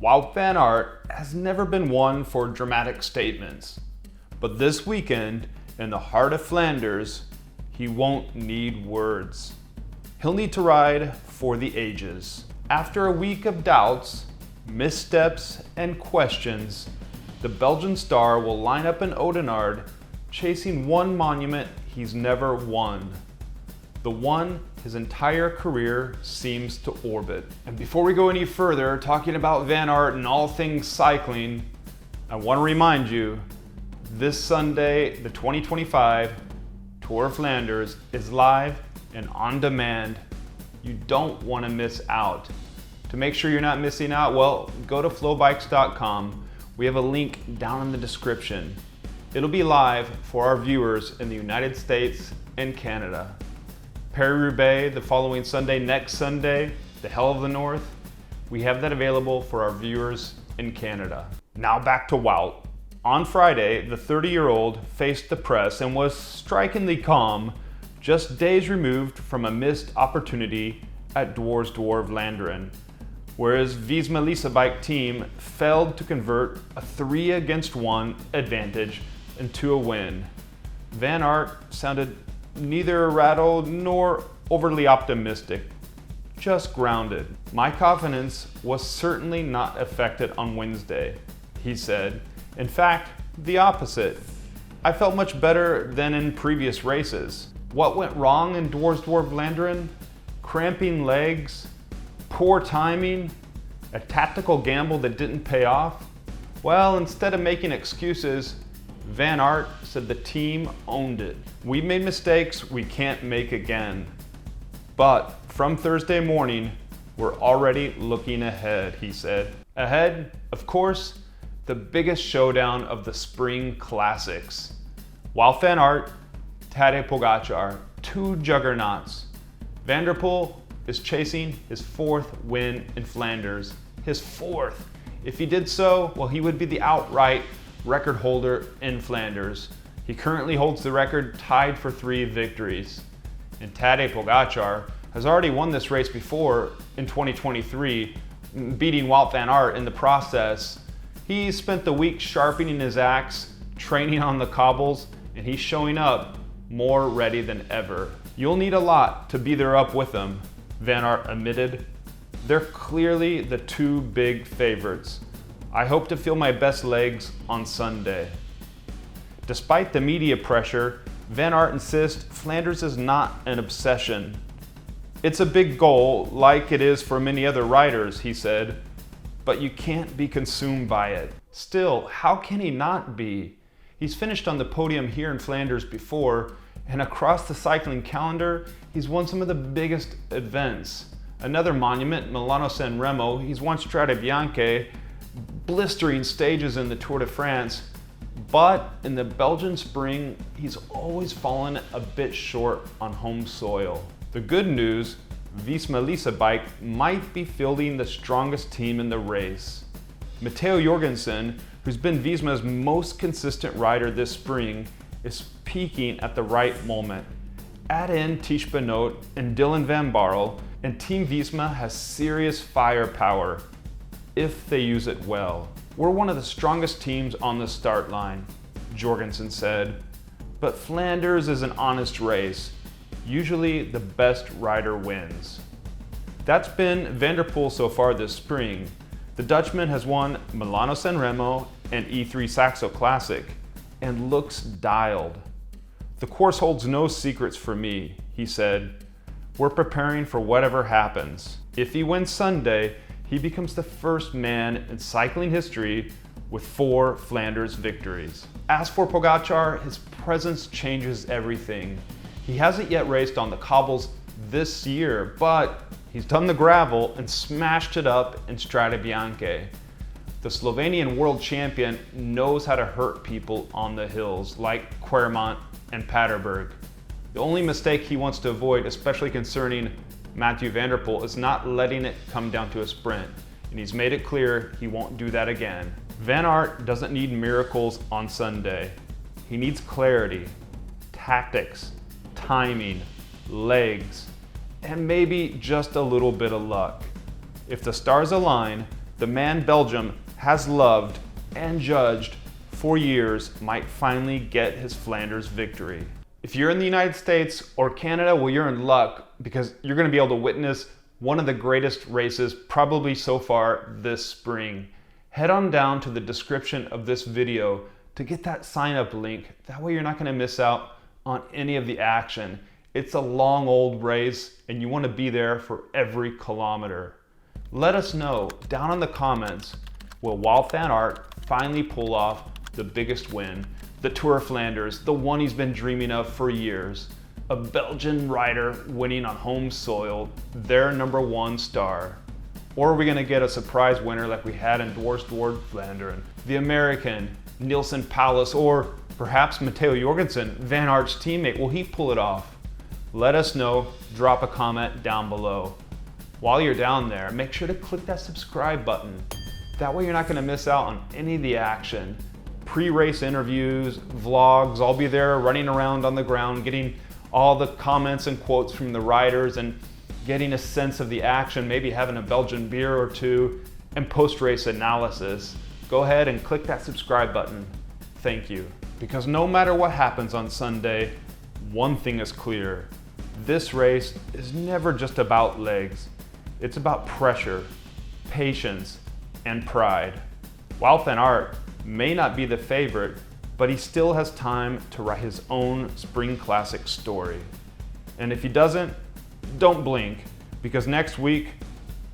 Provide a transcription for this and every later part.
Wout Van Aert has never been one for dramatic statements, but this weekend, in the heart of Flanders, he won't need words. He'll need to ride for the ages. After a week of doubts, missteps, and questions, the Belgian star will line up in Oudenaarde, chasing one monument he's never won. The one his entire career seems to orbit. And before we go any further, talking about Van Aert and all things cycling, I want to remind you, this Sunday, the 2025 Tour of Flanders is live and on demand. You don't want to miss out. To make sure you're not missing out, well, go to FloBikes.com. We have a link down in the description. It'll be live for our viewers in the United States and Canada. Paris-Roubaix the following Sunday, next Sunday, the Hell of the North. We have that available for our viewers in Canada. Now back to Wout. On Friday, the 30-year-old faced the press and was strikingly calm, just days removed from a missed opportunity at Dwars-Vlaanderen, where his Visma Lease bike team failed to convert a 3-against-1 advantage into a win. Van Aert sounded neither rattled nor overly optimistic, just grounded. "My confidence was certainly not affected on Wednesday," he said. "In fact, the opposite. I felt much better than in previous races. What went wrong in Dwars-Vlaanderen? Cramping legs, poor timing, a tactical gamble that didn't pay off? Well, instead of making excuses, Van Aert said the team owned it. We made mistakes we can't make again. But from Thursday morning, we're already looking ahead," he said. Ahead, of course, the biggest showdown of the spring classics. Wout Van Aert, Tadej Pogačar, two juggernauts. Van der Poel is chasing his 4th win in Flanders. His 4th. If he did so, well, he would be the outright record holder in Flanders. He currently holds the record, tied for 3 victories. And Tadej Pogačar has already won this race before in 2023, beating Wout Van Aert in the process. He spent the week sharpening his axe, training on the cobbles, and he's showing up more ready than ever. "You'll need a lot to be there up with him," Van Aert admitted. "They're clearly the 2 big favorites. I hope to feel my best legs on Sunday." Despite the media pressure, Van Aert insists Flanders is not an obsession. "It's a big goal, like it is for many other riders," he said, "but you can't be consumed by it." Still, how can he not be? He's finished on the podium here in Flanders before, and across the cycling calendar, he's won some of the biggest events. Another monument, Milano-San Remo, he's won Strade Bianche, blistering stages in the Tour de France, but in the Belgian spring, he's always fallen a bit short on home soil. The good news, Visma Lease bike might be fielding the strongest team in the race. Matteo Jorgensen, who's been Visma's most consistent rider this spring, is peaking at the right moment. Add in Tish Benoot and Dylan Van Baarle, and Team Visma has serious firepower if they use it well. "We're one of the strongest teams on the start line," Jorgensen said. "But Flanders is an honest race. Usually the best rider wins." That's been Van der Poel so far this spring. The Dutchman has won Milano-San Remo and E3 Saxo Classic and looks dialed. "The course holds no secrets for me," he said. "We're preparing for whatever happens." If he wins Sunday, he becomes the first man in cycling history with 4 Flanders victories. As for Pogačar, his presence changes everything. He hasn't yet raced on the cobbles this year, but he's done the gravel and smashed it up in Strade Bianche. The Slovenian world champion knows how to hurt people on the hills, like Quermont and Paterberg. The only mistake he wants to avoid, especially concerning Mathieu van der Poel, is not letting it come down to a sprint, and he's made it clear he won't do that again. Van Aert doesn't need miracles on Sunday. He needs clarity, tactics, timing, legs, and maybe just a little bit of luck. If the stars align, the man Belgium has loved and judged for years might finally get his Flanders victory. If you're in the United States or Canada, well, you're in luck because you're going to be able to witness one of the greatest races probably so far this spring. Head on down to the description of this video to get that sign up link. That way you're not going to miss out on any of the action. It's a long old race and you want to be there for every kilometer. Let us know down in the comments, will Wout Van Aert finally pull off the biggest win, the Tour of Flanders, the one he's been dreaming of for years? A Belgian rider winning on home soil, their #1 star. Or are we gonna get a surprise winner like we had in Dwars Flanders? The American, Nielsen Paulus, or perhaps Matteo Jorgensen, Van Aert's teammate, will he pull it off? Let us know, drop a comment down below. While you're down there, make sure to click that subscribe button. That way you're not gonna miss out on any of the action. Pre-race interviews, vlogs, I'll be there running around on the ground, getting all the comments and quotes from the riders and getting a sense of the action, maybe having a Belgian beer or two, and post-race analysis. Go ahead and click that subscribe button. Thank you. Because no matter what happens on Sunday, one thing is clear. This race is never just about legs. It's about pressure, patience, and pride. Wout Van Aert may not be the favorite, but he still has time to write his own Spring Classic story. And if he doesn't, don't blink, because next week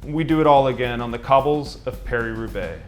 we do it all again on the cobbles of Paris-Roubaix.